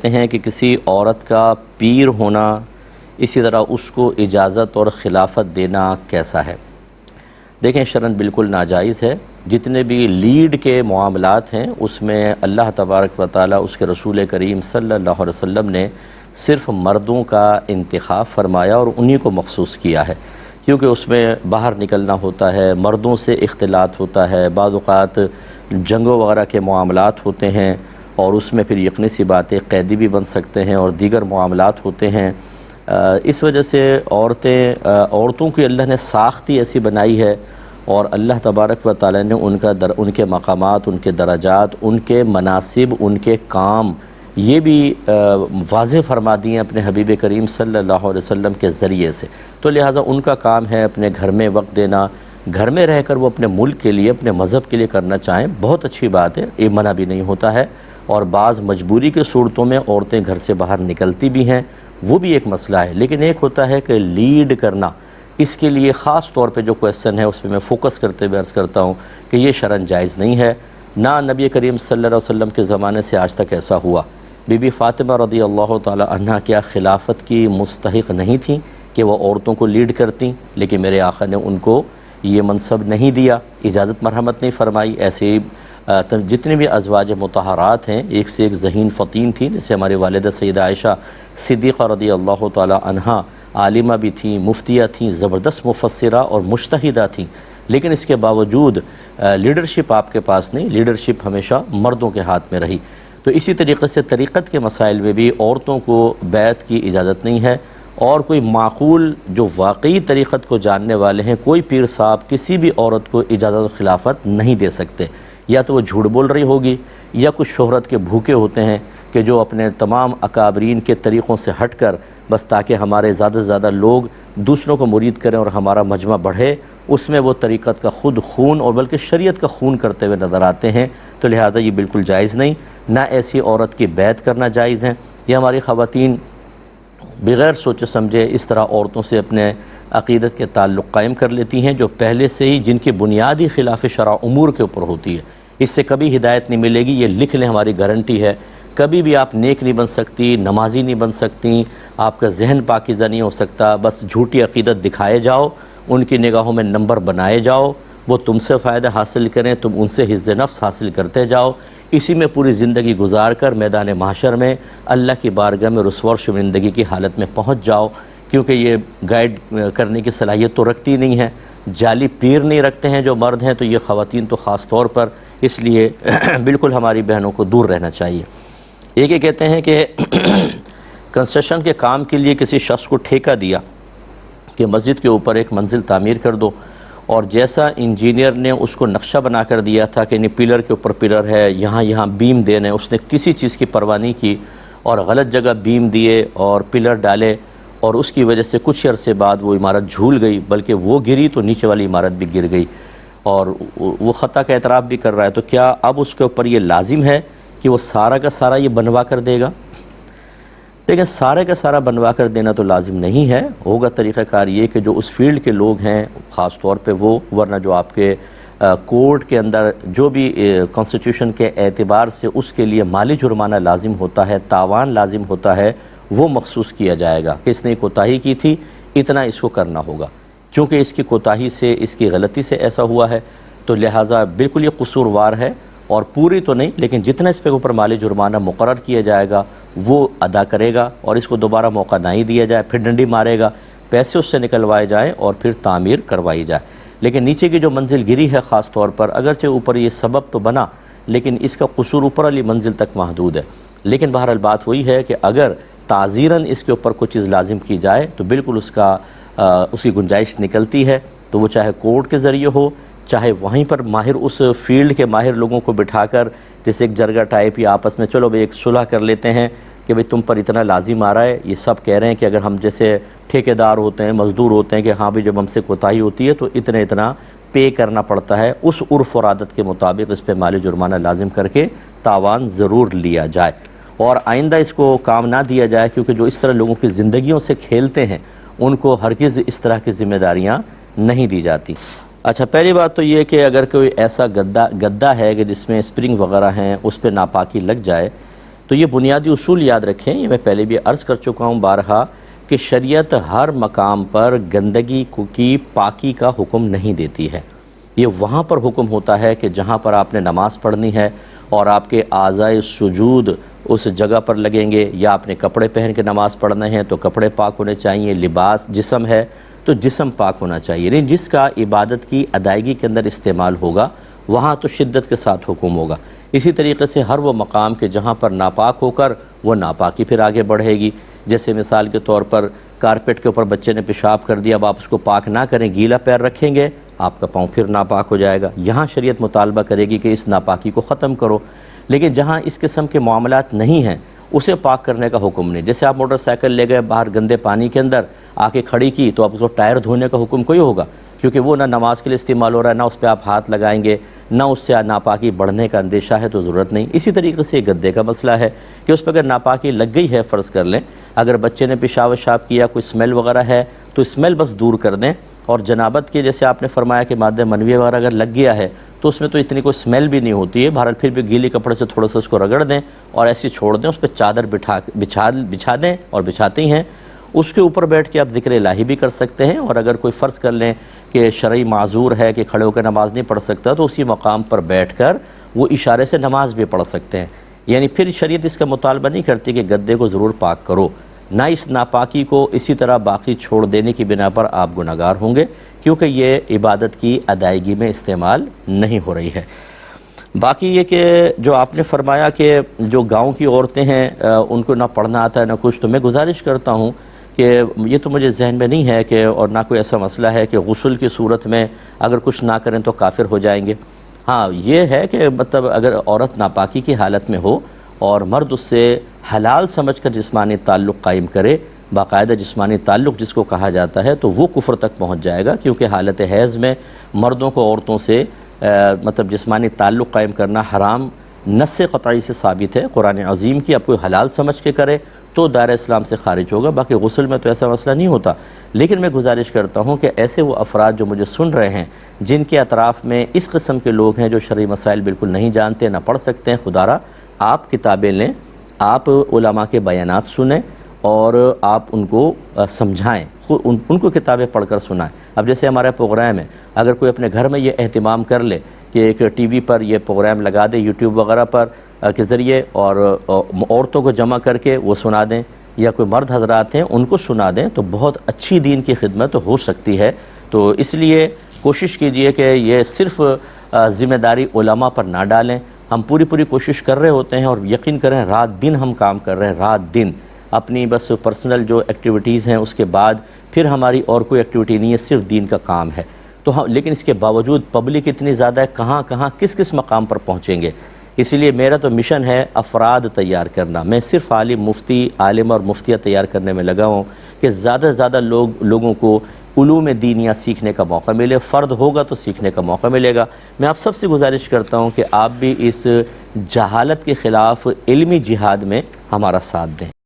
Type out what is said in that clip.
ہیں کہ کسی عورت کا پیر ہونا، اسی طرح اس کو اجازت اور خلافت دینا کیسا ہے؟ دیکھیں، شرعاً بالکل ناجائز ہے۔ جتنے بھی لیڈ کے معاملات ہیں اس میں اللہ تبارک و تعالیٰ اس کے رسول کریم صلی اللہ علیہ وسلم نے صرف مردوں کا انتخاب فرمایا اور انہی کو مخصوص کیا ہے، کیونکہ اس میں باہر نکلنا ہوتا ہے، مردوں سے اختلاط ہوتا ہے، بعض اوقات جنگوں وغیرہ کے معاملات ہوتے ہیں اور اس میں پھر یقینی سی باتیں قیدی بھی بن سکتے ہیں اور دیگر معاملات ہوتے ہیں۔ اس وجہ سے عورتوں کی اللہ نے ساختی ایسی بنائی ہے اور اللہ تبارک و تعالی نے ان کے مقامات، ان کے درجات، ان کے مناصب، ان کے کام یہ بھی واضح فرما دیے ہیں اپنے حبیب کریم صلی اللہ علیہ وسلم کے ذریعے سے۔ تو لہٰذا ان کا کام ہے اپنے گھر میں وقت دینا، گھر میں رہ کر وہ اپنے ملک کے لیے، اپنے مذہب کے لیے کرنا چاہیں، بہت اچھی بات ہے، یہ منع بھی نہیں ہوتا ہے۔ اور بعض مجبوری کے صورتوں میں عورتیں گھر سے باہر نکلتی بھی ہیں، وہ بھی ایک مسئلہ ہے۔ لیکن ایک ہوتا ہے کہ لیڈ کرنا، اس کے لیے خاص طور پہ جو کویسچن ہے اس پہ میں فوکس کرتے ہوئے عرض کرتا ہوں کہ یہ شرعاً جائز نہیں ہے۔ نہ نبی کریم صلی اللہ علیہ وسلم کے زمانے سے آج تک ایسا ہوا۔ بی بی فاطمہ رضی اللہ تعالی عنہ کیا خلافت کی مستحق نہیں تھیں کہ وہ عورتوں کو لیڈ کرتیں؟ لیکن میرے آقا نے ان کو یہ منصب نہیں دیا، اجازت مرحمت نہیں فرمائی۔ ایسے ہی جتنے بھی ازواج مطہرات ہیں ایک سے ایک ذہین فطین تھیں، جیسے ہماری والدہ سیدہ عائشہ صدیقہ رضی اللہ تعالی عنہا عالمہ بھی تھیں، مفتیہ تھیں، زبردست مفسرہ اور مجتہدہ تھیں، لیکن اس کے باوجود لیڈرشپ آپ کے پاس نہیں، لیڈرشپ ہمیشہ مردوں کے ہاتھ میں رہی۔ تو اسی طریقے سے طریقت کے مسائل میں بھی عورتوں کو بیعت کی اجازت نہیں ہے، اور کوئی معقول جو واقعی طریقت کو جاننے والے ہیں، کوئی پیر صاحب کسی بھی عورت کو اجازت و خلافت نہیں دے سکتے۔ یا تو وہ جھوٹ بول رہی ہوگی، یا کچھ شہرت کے بھوکے ہوتے ہیں کہ جو اپنے تمام اکابرین کے طریقوں سے ہٹ کر بس تاکہ ہمارے زیادہ سے زیادہ لوگ دوسروں کو مرید کریں اور ہمارا مجمع بڑھے، اس میں وہ طریقت کا خود خون اور بلکہ شریعت کا خون کرتے ہوئے نظر آتے ہیں۔ تو لہذا یہ بالکل جائز نہیں، نہ ایسی عورت کی بیعت کرنا جائز ہے۔ یہ ہماری خواتین بغیر سوچے سمجھے اس طرح عورتوں سے اپنے عقیدت کے تعلق قائم کر لیتی ہیں، جو پہلے سے ہی جن کی بنیادی خلاف شرع امور کے اوپر ہوتی ہے۔ اس سے کبھی ہدایت نہیں ملے گی، یہ لکھ لیں، ہماری گارنٹی ہے۔ کبھی بھی آپ نیک نہیں بن سکتی، نمازی نہیں بن سکتی، آپ کا ذہن پاکیزہ نہیں ہو سکتا۔ بس جھوٹی عقیدت دکھائے جاؤ، ان کی نگاہوں میں نمبر بنائے جاؤ، وہ تم سے فائدہ حاصل کریں، تم ان سے حظ نفس حاصل کرتے جاؤ، اسی میں پوری زندگی گزار کر میدان محشر میں اللہ کی بارگاہ میں رسوا و شرمندگی کی حالت میں پہنچ جاؤ، کیونکہ یہ گائیڈ کرنے کی صلاحیت تو رکھتی نہیں ہے۔ جعلی پیر نہیں رکھتے ہیں جو مرد ہیں، تو یہ خواتین تو خاص طور پر، اس لیے بالکل ہماری بہنوں کو دور رہنا چاہیے۔ ایک یہ کہتے ہیں کہ کنسٹرکشن کے کام کے لیے کسی شخص کو ٹھیکہ دیا کہ مسجد کے اوپر ایک منزل تعمیر کر دو، اور جیسا انجینئر نے اس کو نقشہ بنا کر دیا تھا کہ نہیں پلر کے اوپر پلر ہے، یہاں بیم دینے، اس نے کسی چیز کی پرواہ نہیں کی اور غلط جگہ بیم دیے اور پلر ڈالے، اور اس کی وجہ سے کچھ عرصے بعد وہ عمارت جھول گئی، بلکہ وہ گری تو نیچے والی عمارت بھی گر گئی، اور وہ خطا کا اعتراف بھی کر رہا ہے۔ تو کیا اب اس کے اوپر یہ لازم ہے کہ وہ سارا کا سارا یہ بنوا کر دے گا؟ لیکن سارے کا سارا بنوا کر دینا تو لازم نہیں ہے۔ ہوگا طریقہ کار یہ کہ جو اس فیلڈ کے لوگ ہیں خاص طور پہ وہ، ورنہ جو آپ کے کورٹ کے اندر جو بھی کانسٹیٹیوشن کے اعتبار سے اس کے لیے مالی جرمانہ لازم ہوتا ہے، تاوان لازم ہوتا ہے، وہ مخصوص کیا جائے گا کہ اس نے کوتاہی کی تھی، اتنا اس کو کرنا ہوگا۔ چونکہ اس کی کوتاہی سے، اس کی غلطی سے ایسا ہوا ہے، تو لہٰذا بالکل یہ قصوروار ہے، اور پوری تو نہیں لیکن جتنا اس پہ اوپر مالی جرمانہ مقرر کیا جائے گا وہ ادا کرے گا، اور اس کو دوبارہ موقع نہیں دیا جائے، پھر ڈنڈی مارے گا، پیسے اس سے نکلوائے جائیں اور پھر تعمیر کروائی جائے۔ لیکن نیچے کی جو منزل گری ہے خاص طور پر، اگرچہ اوپر یہ سبب تو بنا لیکن اس کا قصور اوپر والی منزل تک محدود ہے۔ لیکن بہرحال بات وہی ہے کہ اگر تعزیراً اس کے اوپر کوئی چیز لازم کی جائے تو بالکل اس کی گنجائش نکلتی ہے، تو وہ چاہے کورٹ کے ذریعے ہو، چاہے وہیں پر ماہر، اس فیلڈ کے ماہر لوگوں کو بٹھا کر جیسے ایک جرگہ ٹائپ یا آپس میں چلو بھئی ایک صلح کر لیتے ہیں کہ بھئی تم پر اتنا لازم آ رہا ہے، یہ سب کہہ رہے ہیں کہ اگر ہم جیسے ٹھیکیدار ہوتے ہیں، مزدور ہوتے ہیں کہ ہاں بھی جب ہم سے کوتاہی ہوتی ہے تو اتنا پے کرنا پڑتا ہے، اس عرف اور عادت کے مطابق اس پہ مالی جرمانہ لازم کر کے تاوان ضرور لیا جائے، اور آئندہ اس کو کام نہ دیا جائے، کیونکہ جو اس طرح لوگوں کی زندگیوں سے کھیلتے ہیں ان کو ہرگز اس طرح کی ذمہ داریاں نہیں دی جاتی۔ اچھا، پہلی بات تو یہ کہ اگر کوئی ایسا گدا ہے کہ جس میں اسپرنگ وغیرہ ہیں، اس پہ ناپاکی لگ جائے، تو یہ بنیادی اصول یاد رکھیں، یہ میں پہلے بھی عرض کر چکا ہوں بارہا، کہ شریعت ہر مقام پر گندگی کی پاکی کا حکم نہیں دیتی ہے۔ یہ وہاں پر حکم ہوتا ہے کہ جہاں پر آپ نے نماز پڑھنی ہے اور آپ کے اعضائے سجود اس جگہ پر لگیں گے، یا آپ نے کپڑے پہن کے نماز پڑھنے ہیں تو کپڑے پاک ہونے چاہیے، لباس جسم ہے تو جسم پاک ہونا چاہیے، یعنی جس کا عبادت کی ادائیگی کے اندر استعمال ہوگا وہاں تو شدت کے ساتھ حکم ہوگا۔ اسی طریقے سے ہر وہ مقام کے جہاں پر ناپاک ہو کر وہ ناپاکی پھر آگے بڑھے گی، جیسے مثال کے طور پر کارپیٹ کے اوپر بچے نے پیشاب کر دیا، اب آپ اس کو پاک نہ کریں، گیلا پیر رکھیں گے، آپ کا پاؤں پھر ناپاک ہو جائے گا۔ یہاں شریعت مطالبہ کرے گی کہ اس ناپاکی کو ختم کرو، لیکن جہاں اس قسم کے معاملات نہیں ہیں اسے پاک کرنے کا حکم نہیں۔ جیسے آپ موٹر سائیکل لے گئے باہر گندے پانی کے اندر آ کے کھڑی کی تو اب اس کو ٹائر دھونے کا حکم کوئی ہوگا، کیونکہ وہ نہ نماز کے لیے استعمال ہو رہا ہے، نہ اس پہ آپ ہاتھ لگائیں گے، نہ اس سے ناپاکی بڑھنے کا اندیشہ ہے تو ضرورت نہیں۔ اسی طریقے سے گدے کا مسئلہ ہے کہ اس پہ اگر ناپاکی لگ گئی ہے، فرض کر لیں اگر بچے نے پیشاب وشاب کیا، کوئی اسمیل وغیرہ ہے تو اسمیل بس دور کر دیں، اور جنابت کے جیسے آپ نے فرمایا کہ مادہ منوی وغیرہ اگر لگ گیا ہے تو اس میں تو اتنی کوئی اسمیل بھی نہیں ہوتی ہے، بہرحال پھر بھی گیلی کپڑے سے تھوڑا سا اس کو رگڑ دیں اور ایسے چھوڑ دیں، اس پہ چادر بچھا دیں، اور بچھاتے ہیں اس کے اوپر بیٹھ کے آپ ذکر الہی بھی کر سکتے ہیں، اور اگر کوئی فرض کر لیں کہ شرعی معذور ہے کہ کھڑے ہو کے نماز نہیں پڑھ سکتا تو اسی مقام پر بیٹھ کر وہ اشارے سے نماز بھی پڑھ سکتے ہیں۔ یعنی پھر شریعت اس کا مطالبہ نہیں کرتی کہ گدے کو ضرور پاک کرو، نہ اس ناپاکی کو اسی طرح باقی چھوڑ دینے کی بنا پر آپ گناہگار ہوں گے، کیونکہ یہ عبادت کی ادائیگی میں استعمال نہیں ہو رہی ہے۔ باقی یہ کہ جو آپ نے فرمایا کہ جو گاؤں کی عورتیں ہیں ان کو نہ پڑھنا آتا ہے نہ کچھ، تو میں گزارش کرتا ہوں کہ یہ تو مجھے ذہن میں نہیں ہے کہ، اور نہ کوئی ایسا مسئلہ ہے کہ غسل کی صورت میں اگر کچھ نہ کریں تو کافر ہو جائیں گے۔ ہاں یہ ہے کہ مطلب اگر عورت ناپاکی کی حالت میں ہو اور مرد اس سے حلال سمجھ کر جسمانی تعلق قائم کرے، باقاعدہ جسمانی تعلق جس کو کہا جاتا ہے، تو وہ کفر تک پہنچ جائے گا، کیونکہ حالت حیض میں مردوں کو عورتوں سے مطلب جسمانی تعلق قائم کرنا حرام نص قطعی سے ثابت ہے قرآن عظیم کی۔ اب کوئی حلال سمجھ کے کرے تو دائرہ اسلام سے خارج ہوگا، باقی غسل میں تو ایسا مسئلہ نہیں ہوتا۔ لیکن میں گزارش کرتا ہوں کہ ایسے وہ افراد جو مجھے سن رہے ہیں جن کے اطراف میں اس قسم کے لوگ ہیں جو شرعی مسائل بالکل نہیں جانتے، نہ پڑھ سکتے ہیں، خدا را آپ کتابیں لیں، آپ علماء کے بیانات سنیں اور آپ ان کو سمجھائیں، ان کو کتابیں پڑھ کر سنائیں۔ اب جیسے ہمارا پروگرام ہے، اگر کوئی اپنے گھر میں یہ اہتمام کر لے کہ ایک ٹی وی پر یہ پروگرام لگا دے، یوٹیوب وغیرہ پر کے ذریعے، اور عورتوں کو جمع کر کے وہ سنا دیں، یا کوئی مرد حضرات ہیں ان کو سنا دیں، تو بہت اچھی دین کی خدمت ہو سکتی ہے۔ تو اس لیے کوشش کیجئے کہ یہ صرف ذمہ داری علماء پر نہ ڈالیں۔ ہم پوری کوشش کر رہے ہوتے ہیں، اور یقین کریں رات دن ہم کام کر رہے ہیں، رات دن اپنی بس پرسنل جو ایکٹیویٹیز ہیں اس کے بعد پھر ہماری اور کوئی ایکٹیویٹی نہیں ہے، صرف دین کا کام ہے۔ تو لیکن اس کے باوجود پبلک اتنی زیادہ ہے، کہاں کس مقام پر پہنچیں گے۔ اسی لیے میرا تو مشن ہے افراد تیار کرنا، میں صرف عالم اور مفتیہ تیار کرنے میں لگا ہوں کہ زیادہ سے زیادہ لوگوں کو علوم دینیہ سیکھنے کا موقع ملے، فرد ہوگا تو سیکھنے کا موقع ملے گا۔ میں آپ سب سے گزارش کرتا ہوں کہ آپ بھی اس جہالت کے خلاف علمی جہاد میں ہمارا ساتھ دیں۔